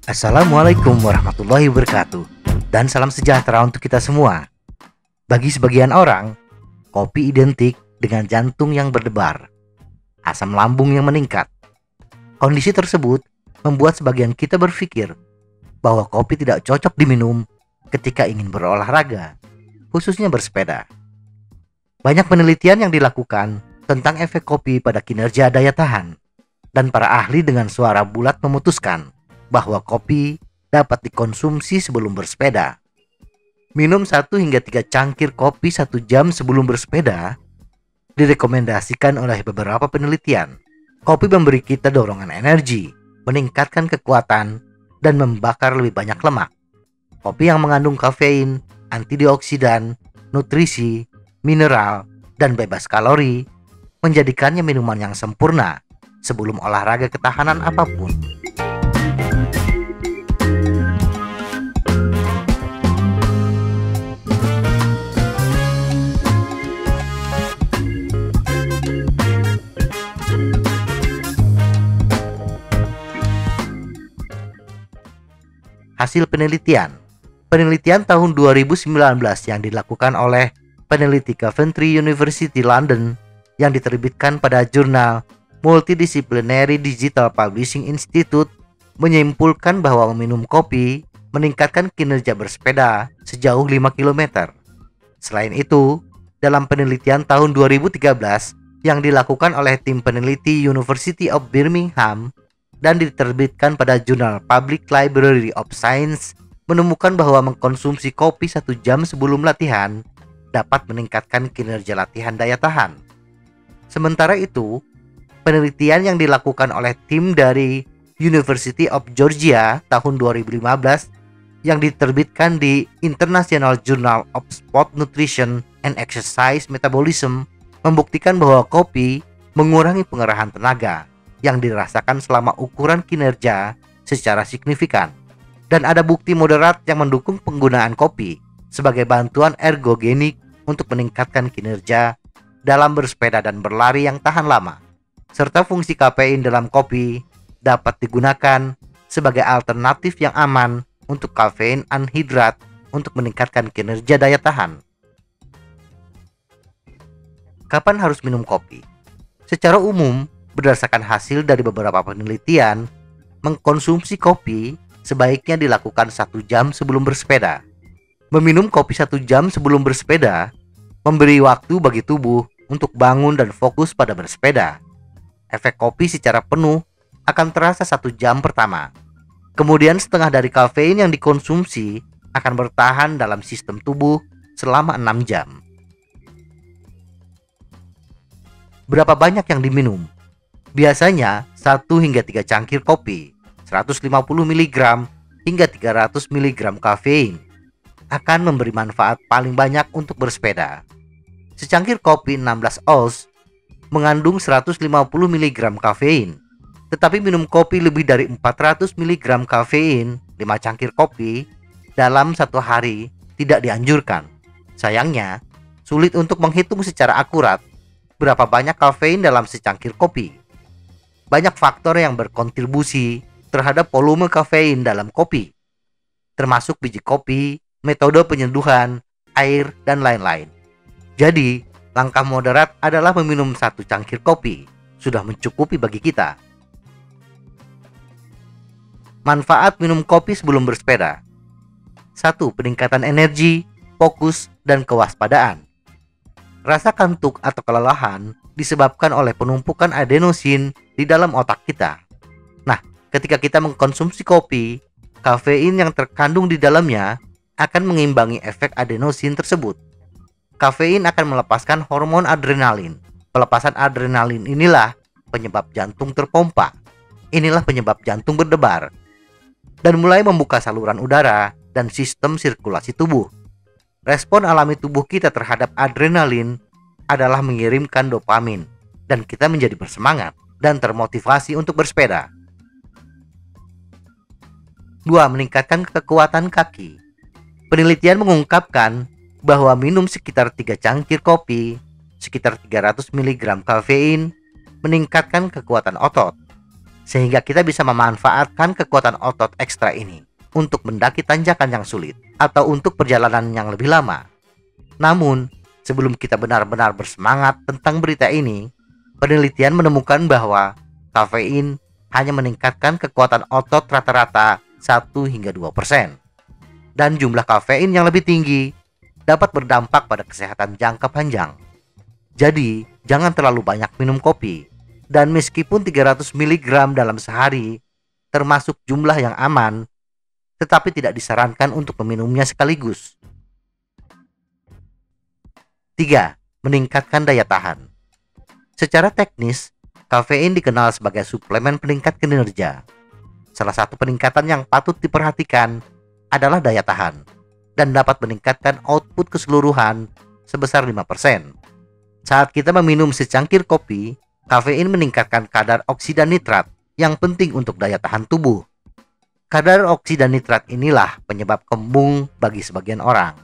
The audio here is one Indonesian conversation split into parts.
Assalamualaikum warahmatullahi wabarakatuh, dan salam sejahtera untuk kita semua. Bagi sebagian orang, kopi identik dengan jantung yang berdebar, asam lambung yang meningkat. Kondisi tersebut membuat sebagian kita berpikir bahwa kopi tidak cocok diminum ketika ingin berolahraga, khususnya bersepeda. Banyak penelitian yang dilakukan tentang efek kopi pada kinerja daya tahan, dan para ahli dengan suara bulat memutuskan bahwa kopi dapat dikonsumsi sebelum bersepeda. Minum 1 hingga 3 cangkir kopi 1 jam sebelum bersepeda direkomendasikan oleh beberapa penelitian. Kopi memberi kita dorongan energi, meningkatkan kekuatan, dan membakar lebih banyak lemak. Kopi yang mengandung kafein, antioksidan, nutrisi, mineral, dan bebas kalori menjadikannya minuman yang sempurna sebelum olahraga ketahanan apapun. Hasil penelitian tahun 2019 yang dilakukan oleh peneliti Coventry University London yang diterbitkan pada jurnal Multidisciplinary Digital Publishing Institute menyimpulkan bahwa meminum kopi meningkatkan kinerja bersepeda sejauh 5 km. Selain itu, dalam penelitian tahun 2013 yang dilakukan oleh tim peneliti University of Birmingham dan diterbitkan pada jurnal Public Library of Science menemukan bahwa mengkonsumsi kopi 1 jam sebelum latihan dapat meningkatkan kinerja latihan daya tahan. Sementara itu, penelitian yang dilakukan oleh tim dari University of Georgia tahun 2015 yang diterbitkan di International Journal of Sport Nutrition and Exercise Metabolism membuktikan bahwa kopi mengurangi pengerahan tenaga yang dirasakan selama ukuran kinerja secara signifikan, dan ada bukti moderat yang mendukung penggunaan kopi sebagai bantuan ergogenik untuk meningkatkan kinerja dalam bersepeda dan berlari yang tahan lama, serta fungsi kafein dalam kopi dapat digunakan sebagai alternatif yang aman untuk kafein anhidrat untuk meningkatkan kinerja daya tahan. Kapan harus minum kopi? Secara umum, berdasarkan hasil dari beberapa penelitian, mengkonsumsi kopi sebaiknya dilakukan 1 jam sebelum bersepeda. Meminum kopi 1 jam sebelum bersepeda memberi waktu bagi tubuh untuk bangun dan fokus pada bersepeda. Efek kopi secara penuh akan terasa 1 jam pertama. Kemudian setengah dari kafein yang dikonsumsi akan bertahan dalam sistem tubuh selama 6 jam. Berapa banyak yang diminum? Biasanya 1 hingga 3 cangkir kopi, 150 mg hingga 300 mg kafein akan memberi manfaat paling banyak untuk bersepeda. Secangkir kopi 16 oz mengandung 150 mg kafein, tetapi minum kopi lebih dari 400 mg kafein 5 cangkir kopi dalam 1 hari tidak dianjurkan. Sayangnya, sulit untuk menghitung secara akurat berapa banyak kafein dalam secangkir kopi. Banyak faktor yang berkontribusi terhadap volume kafein dalam kopi, termasuk biji kopi, metode penyeduhan, air, dan lain-lain. Jadi, langkah moderat adalah meminum 1 cangkir kopi, sudah mencukupi bagi kita. Manfaat minum kopi sebelum bersepeda. 1. Peningkatan energi, fokus, dan kewaspadaan. Rasa kantuk atau kelelahan disebabkan oleh penumpukan adenosin di dalam otak kita. Nah, ketika kita mengkonsumsi kopi, kafein yang terkandung di dalamnya akan mengimbangi efek adenosin tersebut. Kafein akan melepaskan hormon adrenalin. Pelepasan adrenalin inilah penyebab jantung terpompa. Inilah penyebab jantung berdebar dan mulai membuka saluran udara dan sistem sirkulasi tubuh. Respon alami tubuh kita terhadap adrenalin adalah mengirimkan dopamin, dan kita menjadi bersemangat dan termotivasi untuk bersepeda. 2. Meningkatkan kekuatan kaki. Penelitian mengungkapkan bahwa minum sekitar 3 cangkir kopi, sekitar 300 mg kafein, meningkatkan kekuatan otot, sehingga kita bisa memanfaatkan kekuatan otot ekstra ini untuk mendaki tanjakan yang sulit atau untuk perjalanan yang lebih lama. Namun, sebelum kita benar-benar bersemangat tentang berita ini, penelitian menemukan bahwa kafein hanya meningkatkan kekuatan otot rata-rata 1 hingga 2%. Dan jumlah kafein yang lebih tinggi dapat berdampak pada kesehatan jangka panjang. Jadi, jangan terlalu banyak minum kopi. Dan meskipun 300 mg dalam sehari termasuk jumlah yang aman, tetapi tidak disarankan untuk meminumnya sekaligus. 3. Meningkatkan daya tahan. Secara teknis, kafein dikenal sebagai suplemen peningkat kinerja. Salah satu peningkatan yang patut diperhatikan adalah daya tahan dan dapat meningkatkan output keseluruhan sebesar 5%. Saat kita meminum secangkir kopi, kafein meningkatkan kadar oksida nitrat yang penting untuk daya tahan tubuh. Kadar oksida nitrat inilah penyebab kembung bagi sebagian orang.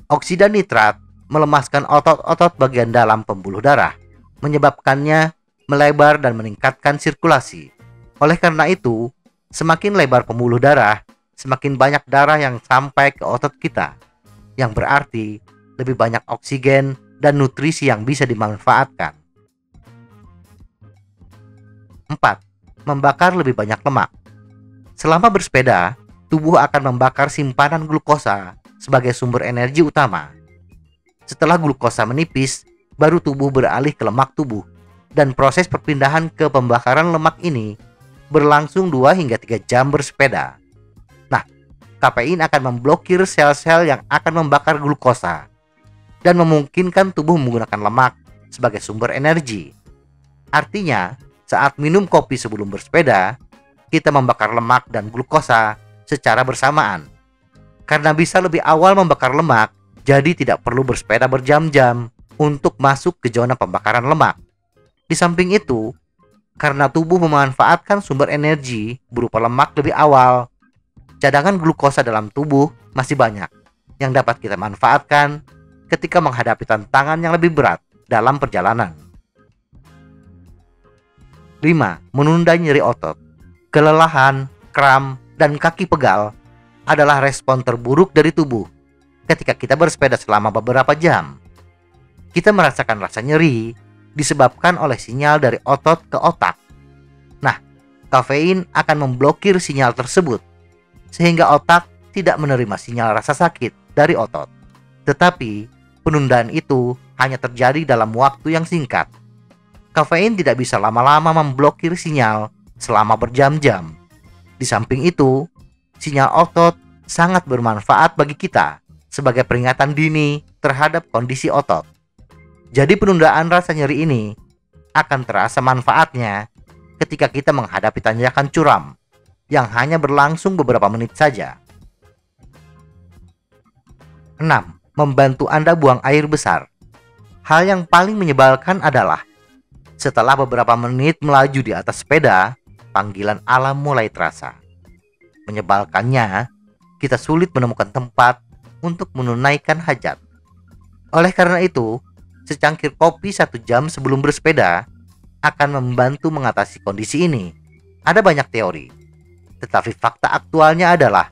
Oksida nitrat melemaskan otot-otot bagian dalam pembuluh darah, menyebabkannya melebar dan meningkatkan sirkulasi. Oleh karena itu, semakin lebar pembuluh darah, semakin banyak darah yang sampai ke otot kita, yang berarti lebih banyak oksigen dan nutrisi yang bisa dimanfaatkan. 4. Membakar lebih banyak lemak. Selama bersepeda, tubuh akan membakar simpanan glukosa sebagai sumber energi utama. Setelah glukosa menipis, baru tubuh beralih ke lemak tubuh, dan proses perpindahan ke pembakaran lemak ini berlangsung 2 hingga 3 jam bersepeda. Nah, kafein akan memblokir sel-sel yang akan membakar glukosa dan memungkinkan tubuh menggunakan lemak sebagai sumber energi. Artinya, saat minum kopi sebelum bersepeda, kita membakar lemak dan glukosa secara bersamaan. Karena bisa lebih awal membakar lemak, jadi tidak perlu bersepeda berjam-jam untuk masuk ke zona pembakaran lemak. Di samping itu, karena tubuh memanfaatkan sumber energi berupa lemak lebih awal, cadangan glukosa dalam tubuh masih banyak yang dapat kita manfaatkan ketika menghadapi tantangan yang lebih berat dalam perjalanan. 5. Menunda nyeri otot. Kelelahan, kram, dan kaki pegal adalah respon terburuk dari tubuh ketika kita bersepeda selama beberapa jam. Kita merasakan rasa nyeri disebabkan oleh sinyal dari otot ke otak. Nah, kafein akan memblokir sinyal tersebut sehingga otak tidak menerima sinyal rasa sakit dari otot. Tetapi, penundaan itu hanya terjadi dalam waktu yang singkat. Kafein tidak bisa lama-lama memblokir sinyal selama berjam-jam. Di samping itu, sinyal otot sangat bermanfaat bagi kita sebagai peringatan dini terhadap kondisi otot. Jadi penundaan rasa nyeri ini akan terasa manfaatnya ketika kita menghadapi tanjakan curam yang hanya berlangsung beberapa menit saja. 6. Membantu Anda buang air besar. Hal yang paling menyebalkan adalah setelah beberapa menit melaju di atas sepeda, panggilan alam mulai terasa. Menyebalkannya, kita sulit menemukan tempat untuk menunaikan hajat. Oleh karena itu, secangkir kopi 1 jam sebelum bersepeda akan membantu mengatasi kondisi ini. Ada banyak teori, tetapi fakta aktualnya adalah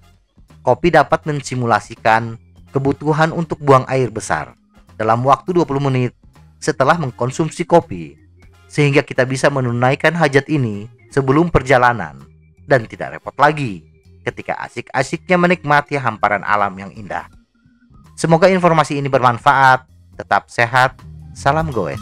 kopi dapat mensimulasikan kebutuhan untuk buang air besar dalam waktu 20 menit setelah mengkonsumsi kopi, sehingga kita bisa menunaikan hajat ini sebelum perjalanan dan tidak repot lagi ketika asik-asiknya menikmati hamparan alam yang indah. Semoga informasi ini bermanfaat. Tetap sehat. Salam goes.